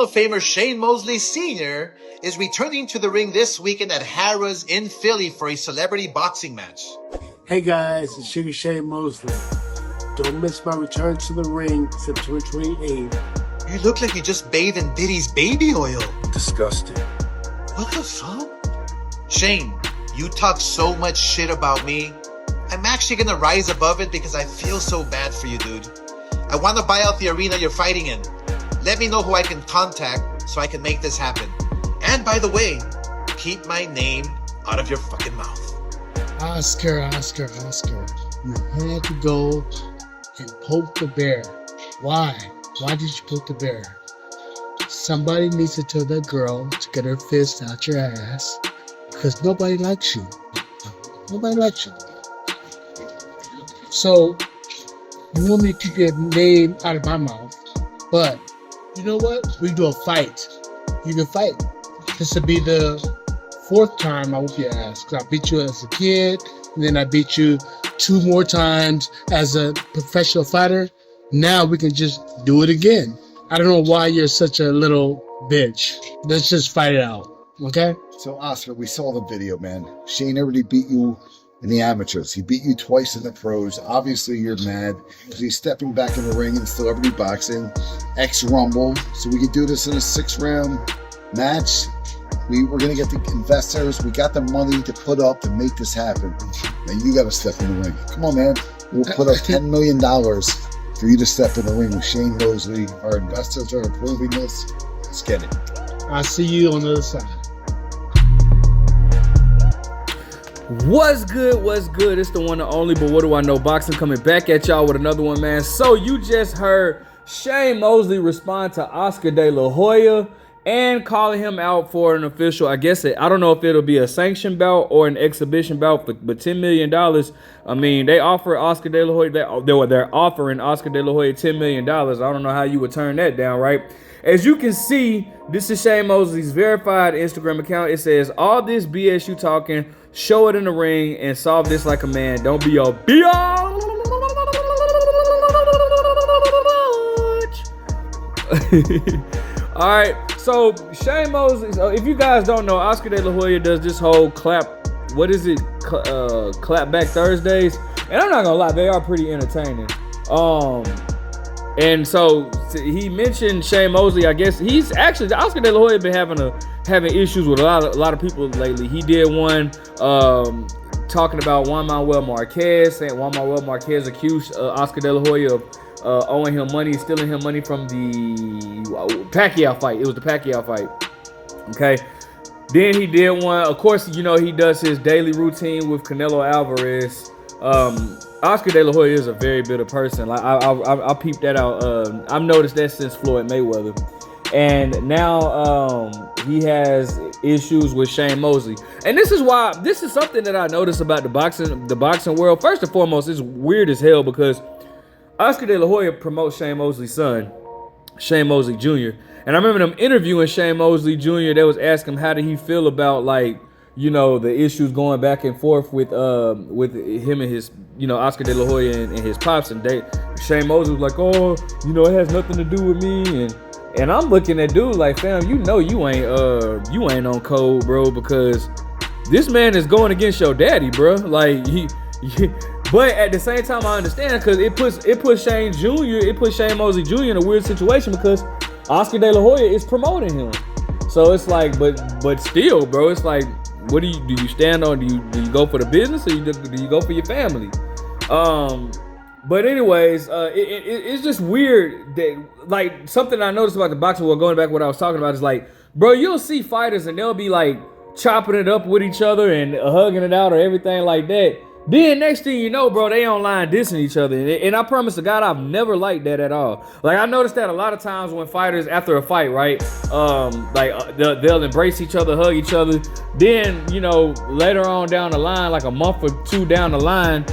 of Famer Shane Mosley Sr. is returning to the ring this weekend at Harrah's in Philly for a celebrity boxing match. Hey guys, it's Sugar Shane Mosley. Don't miss my return to the ring September 28th. You look like you just bathed in Diddy's baby oil. Disgusting. What the fuck? Shane, you talk so much shit about me. I'm actually gonna rise above it because I feel so bad for you, dude. I want to buy out the arena you're fighting in. Let me know who I can contact so I can make this happen. And by the way, keep my name out of your fucking mouth. Oscar. You had to go and poke the bear. Why? Why did you poke the bear? Somebody needs to tell that girl to get her fist out your ass because nobody likes you. Nobody likes you. So, you want me to keep your name out of my mouth, but you know what? We do a fight. You can fight. This will be the 4th time I whoop your ass. Because I beat you as a kid, and then I beat you 2 more times as a professional fighter. Now we can just do it again. I don't know why you're such a little bitch. Let's just fight it out, okay? So, Oscar, we saw the video, man. Shane already beat you in the amateurs. He beat you twice in the pros. Obviously, you're mad because he's stepping back in the ring in celebrity boxing, ex-Rumble. So we could do this in a 6-round match. We're going to get the investors. We got the money to put up to make this happen. Now, you got to step in the ring. Come on, man. We'll put up $10 million for you to step in the ring with Shane Mosley. Our investors are approving this. Let's get it. I'll see you on the other side. What's good? It's the one and only, but what do I know? Boxing coming back at y'all with another one, man. So you just heard Shane Mosley respond to Oscar De La Hoya and calling him out for an official, I don't know if it'll be a sanctioned bout or an exhibition bout, but $10 million. I mean, they offer Oscar De La Hoya, they're offering Oscar De La Hoya $10 million. I don't know how you would turn that down, right? As you can see, this is Shane Mosley's verified Instagram account. It says, all this BS you talking, show it in the ring and solve this like a man. Don't be a bitch. All right, so Shane Mosley, if you guys don't know, Oscar De La Hoya does this whole clap back Thursdays. And I'm not gonna lie, they are pretty entertaining. And so he mentioned Shane Mosley. I guess he's actually, Oscar De La Hoya been having issues with a lot of people lately. He did one talking about Juan Manuel Marquez, saying Juan Manuel Marquez accused Oscar De La Hoya of owing him money, stealing him money from the Pacquiao fight. It was the Pacquiao fight. Okay. Then he did one. Of course, you know, he does his daily routine with Canelo Alvarez. Oscar De La Hoya is a very bitter person. Like I peeped that out. I've noticed that since Floyd Mayweather, and now he has issues with Shane Mosley. And this is something that I noticed about the boxing world. First and foremost, it's weird as hell because Oscar De La Hoya promotes Shane Mosley's son, Shane Mosley Jr. And I remember them interviewing Shane Mosley Jr. They was asking him how did he feel about, like, you know, the issues going back and forth with him and his, you know, Oscar De La Hoya and his pops. And Shane Mosley was like, oh, you know, it has nothing to do with me. And I'm looking at dude like, fam, you know you ain't on code, bro, because this man is going against your daddy, bro. Like but at the same time, I understand because it puts Shane Mosley Jr. in a weird situation because Oscar De La Hoya is promoting him. So it's like, but still, bro, it's like, what do you stand on? Do you go for the business or do you go for your family? But anyways, it's just weird that, like, something I noticed about the boxing world, going back to what I was talking about, is like, bro, you'll see fighters and they'll be like chopping it up with each other and hugging it out or everything like that. Then next thing you know, bro, they online dissing each other. And I promise to God, I've never liked that at all. Like, I noticed that a lot of times when fighters, after a fight, right, they'll embrace each other, hug each other. Then, you know, later on down the line, like a month or two down the line,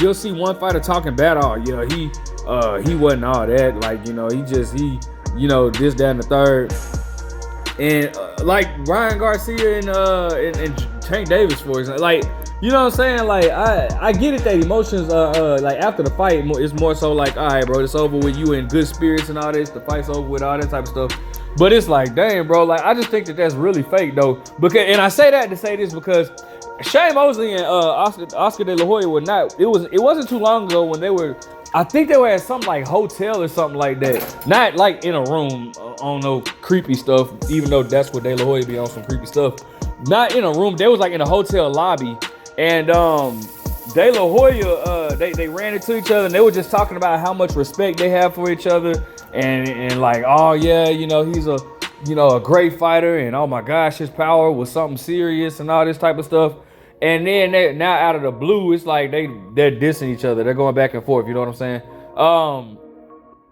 you'll see one fighter talking bad. Oh, you know, he wasn't all that. Like, you know, he you know, this, that, and the third. And like Ryan Garcia and Tank Davis, for example, like, You know what I'm saying? Like I get it that emotions like after the fight it's more so like, all right, bro, it's over with, you in good spirits and all this, the fight's over with, all that type of stuff. But it's like, damn, bro, like I just think that that's really fake though. Because, and I say that to say this because Shane Mosley and Oscar De La Hoya were not. It wasn't too long ago when they were. I think they were at some like hotel or something like that. Not like in a room on no creepy stuff. Even though that's what De La Hoya be on, some creepy stuff. Not in a room. They was like in a hotel lobby, and De La Hoya they ran into each other and they were just talking about how much respect they have for each other, and like, oh yeah, you know, he's a great fighter, and oh my gosh, his power was something serious and all this type of stuff. And then now out of the blue, it's like they're dissing each other. They're going back and forth. You know what I'm saying?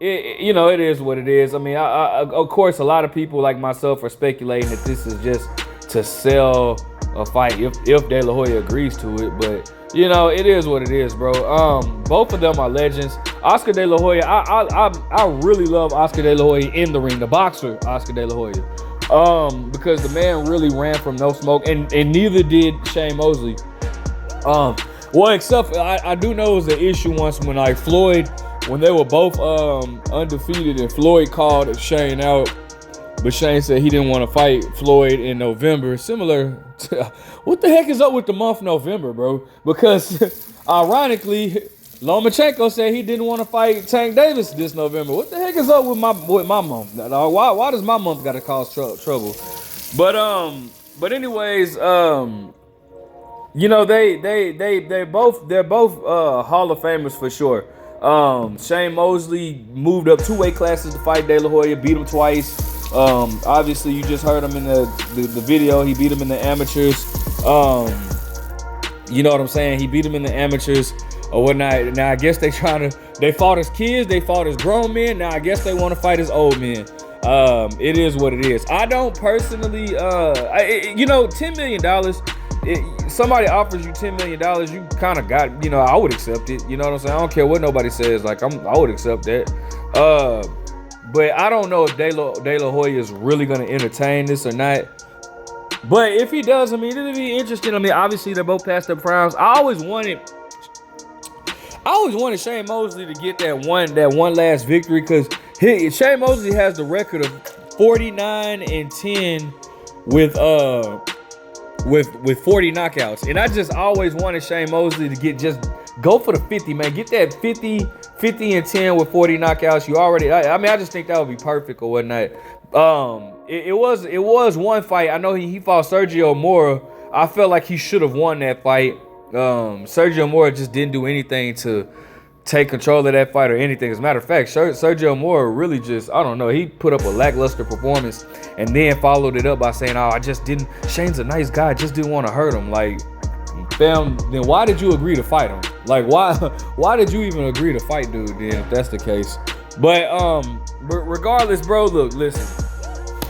It is what it is. I mean, I of course, a lot of people like myself are speculating that this is just to sell a fight if De La Hoya agrees to it. But it is what it is, bro. Both of them are legends. Oscar De La Hoya, I really love Oscar De La Hoya in the ring, the boxer Oscar De La Hoya. Because the man really ran from no smoke, and neither did Shane Mosley. Well, except I do know it was an issue once when like Floyd, when they were both undefeated, and Floyd called Shane out, but Shane said he didn't want to fight Floyd in November. Similar to, what the heck is up with the month November, bro? Because ironically, Lomachenko said he didn't want to fight Tank Davis this November. What the heck is up with my month? Why does my month gotta cause trouble? But anyways, they're both Hall of Famers for sure. Shane Mosley moved up 2 weight classes to fight De La Hoya, beat him twice. Obviously you just heard him in the video. He beat him in the amateurs. You know what I'm saying? He beat him in the amateurs or whatnot. Now I guess they fought as kids, they fought as grown men. Now I guess they want to fight as old men. It is what it is. I don't personally, $10 million. Somebody offers you $10 million, you kind of got, I would accept it. You know what I'm saying? I don't care what nobody says. Like I would accept that. But I don't know if De La Hoya is really gonna entertain this or not. But if he does, I mean, it'll be interesting. I mean, obviously they're both past their primes. I always wanted Shane Mosley to get that one last victory, because Shane Mosley has the record of 49-10 with 40 knockouts, and I just always wanted Shane Mosley to just go for the 50, man. Get that 50-10 with 40 knockouts. I just think that would be perfect or whatnot. It was one fight. I know he fought Sergio Mora. I felt like he should have won that fight. Sergio Mora just didn't do anything to take control of that fight or anything. As a matter of fact, Sergio Mora really just, I don't know, he put up a lackluster performance and then followed it up by saying, Shane's a nice guy, I just didn't want to hurt him. Like, fam, then why did you agree to fight him? Like, why did you even agree to fight dude then, if that's the case? But regardless, bro, look, listen.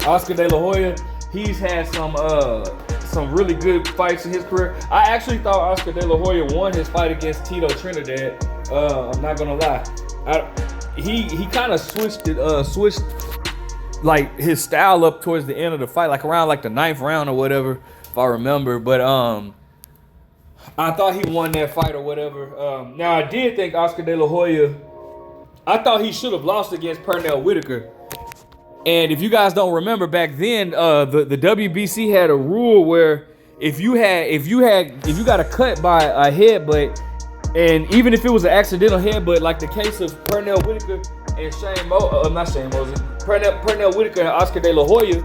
Oscar De La Hoya, he's had some really good fights in his career. I actually thought Oscar De La Hoya won his fight against Tito Trinidad. I'm not gonna lie. He kind of switched like his style up towards the end of the fight, like around like the 9th round or whatever, if I remember. But I thought he won that fight or whatever. Now I did think Oscar De La Hoya, I thought he should have lost against Pernell Whitaker. And if you guys don't remember, back then, the WBC had a rule where if you got a cut by a headbutt, and even if it was an accidental headbutt, like the case of Pernell Whitaker and Pernell Whitaker and Oscar De La Hoya,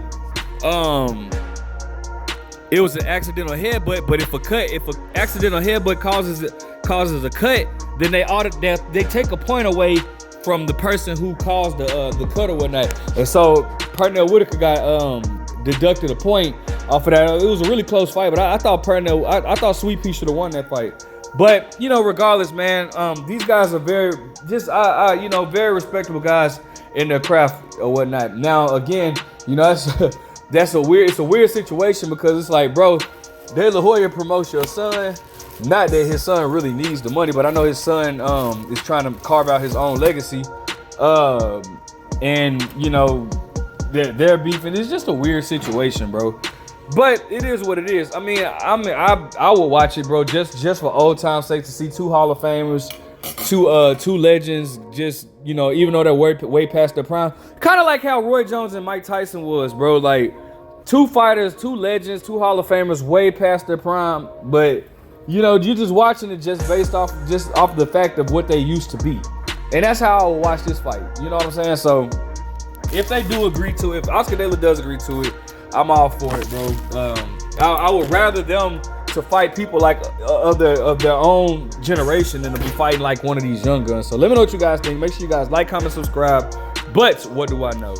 it was an accidental headbutt. But if an accidental headbutt causes a cut, then they take a point away from the person who caused the cut or whatnot. And so Pernell Whitaker got deducted a point off of that. It was a really close fight, but I thought Sweet Pea should have won that fight. But regardless, man, these guys are very respectable guys in their craft or whatnot. Now again, it's a weird situation, because it's like, bro, De La Hoya promotes your son. Not that his son really needs the money, but I know his son is trying to carve out his own legacy. And they're beefing. It's just a weird situation, bro. But it is what it is. I mean, I would watch it, bro, just for old time's sake, to see two Hall of Famers, two legends, just, you know, even though they're way past their prime. Kind of like how Roy Jones and Mike Tyson was, bro. Like, two fighters, two legends, two Hall of Famers, way past their prime. But, you know, you're just watching it just based off the fact of what they used to be. And that's how I would watch this fight. You know what I'm saying? So, if they do agree to it, if Oscar De La does agree to it, I'm all for it, bro. I would rather them to fight people like of their own generation than to be fighting like one of these young guns. So let me know what you guys think. Make sure you guys like, comment, subscribe. But what do I know?